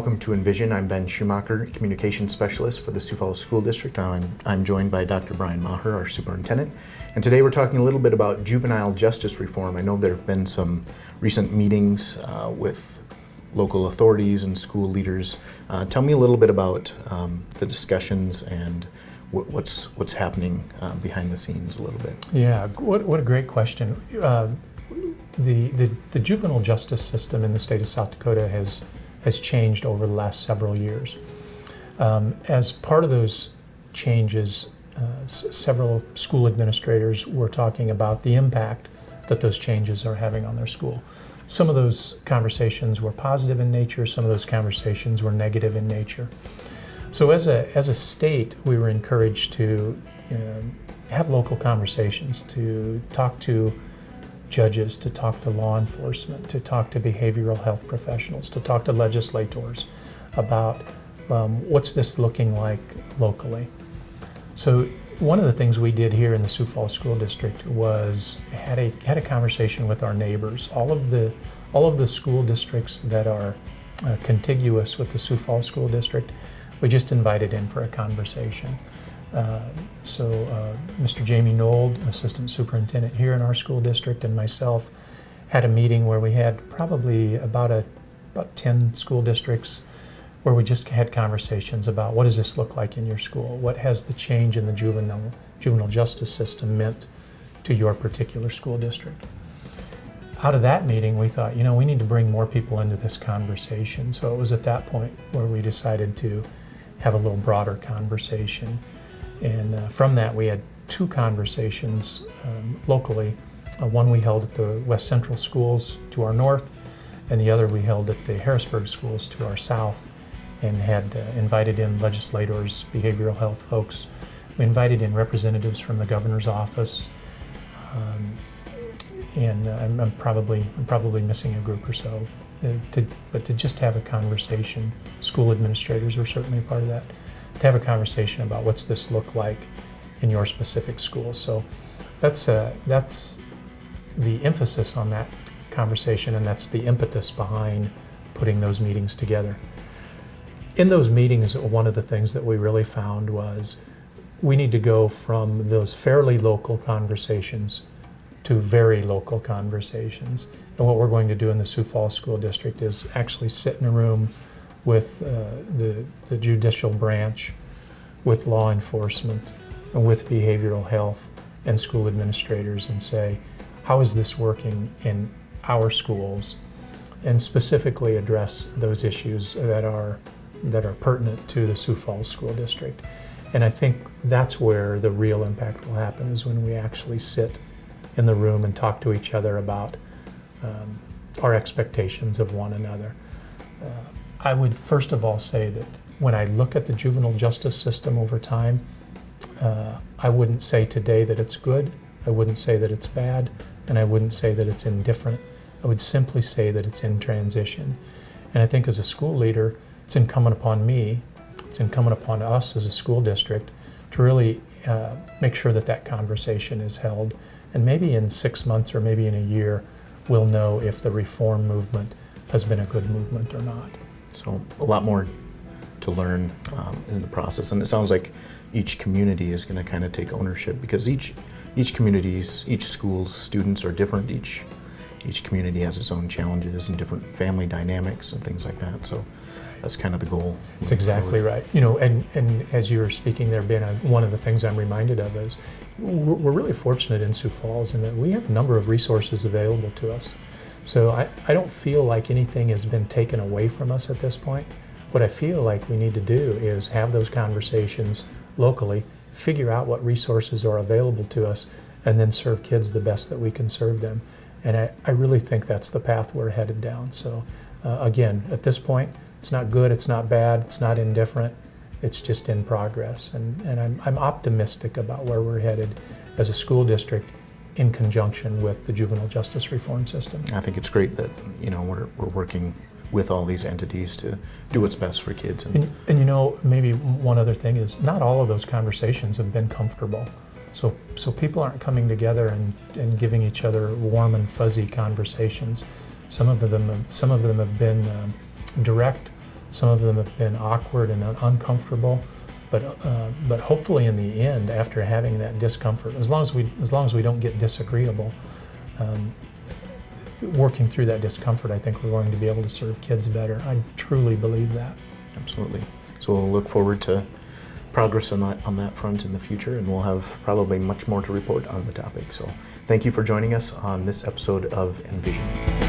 Welcome to Envision. I'm Ben Schumacher, Communications Specialist for the Sioux Falls School District. I'm joined by Dr. Brian Maher, our Superintendent. And today we're talking a little bit about juvenile justice reform. I know there have been some recent meetings with local authorities and school leaders. Tell me a little bit about the discussions and what's happening behind the scenes a little bit. Yeah, what a great question. The juvenile justice system in the state of South Dakota has changed over the last several years. As part of those changes, several school administrators were talking about the impact that those changes are having on their school. Some of those conversations were positive in nature, some of those conversations were negative in nature. So as a state, we were encouraged to have local conversations, to talk to judges, to talk to law enforcement, to talk to behavioral health professionals, to talk to legislators about what's this looking like locally. So one of the things we did here in the Sioux Falls School District was had a conversation with our neighbors. All of the school districts that are contiguous with the Sioux Falls School District, we just invited in for a conversation. Mr. Jamie Nold, Assistant Superintendent here in our school district, and myself had a meeting where we had probably about 10 school districts where we just had conversations about what does this look like in your school? What has the change in the juvenile justice system meant to your particular school district? Out of that meeting, we thought, we need to bring more people into this conversation. So it was at that point where we decided to have a little broader conversation. And from that, we had two conversations locally. One we held at the West Central schools to our north, and the other we held at the Harrisburg schools to our south, and had invited in legislators, behavioral health folks. We invited in representatives from the governor's office, and I'm probably missing a group or so. But to just have a conversation, school administrators were certainly a part of that, to have a conversation about what's this look like in your specific school. So that's the emphasis on that conversation, and that's the impetus behind putting those meetings together. In those meetings, one of the things that we really found was we need to go from those fairly local conversations to very local conversations. And what we're going to do in the Sioux Falls School District is actually sit in a room with the judicial branch, with law enforcement, and with behavioral health and school administrators, and say, how is this working in our schools? And specifically address those issues that are pertinent to the Sioux Falls School District. And I think that's where the real impact will happen, is when we actually sit in the room and talk to each other about our expectations of one another. I would first of all say that when I look at the juvenile justice system over time, I wouldn't say today that it's good, I wouldn't say that it's bad, and I wouldn't say that it's indifferent. I would simply say that it's in transition. And I think as a school leader, it's incumbent upon me, it's incumbent upon us as a school district to really make sure that that conversation is held. And maybe in 6 months or maybe in a year, we'll know if the reform movement has been a good movement or not. So a lot more to learn in the process, and it sounds like each community is going to kind of take ownership, because each school's students are different. Each community has its own challenges and different family dynamics and things like that. So that's kind of the goal. That's exactly right. And as you were speaking there, Ben, one of the things I'm reminded of is we're really fortunate in Sioux Falls in that we have a number of resources available to us. So I don't feel like anything has been taken away from us at this point. What I feel like we need to do is have those conversations locally, figure out what resources are available to us, and then serve kids the best that we can serve them. And I really think that's the path we're headed down. So again, at this point, it's not good, it's not bad, it's not indifferent, it's just in progress. And I'm optimistic about where we're headed as a school district in conjunction with the juvenile justice reform system. I think it's great that we're working with all these entities to do what's best for kids. And maybe one other thing is not all of those conversations have been comfortable. So people aren't coming together and giving each other warm and fuzzy conversations. Some of them have been direct, Some of them have been awkward and uncomfortable, but hopefully in the end, after having that discomfort, as long as we don't get disagreeable, working through that discomfort, I think we're going to be able to serve kids better. I truly believe that. Absolutely. So we'll look forward to progress on that front in the future, and we'll have probably much more to report on the topic. So thank you for joining us on this episode of Envision.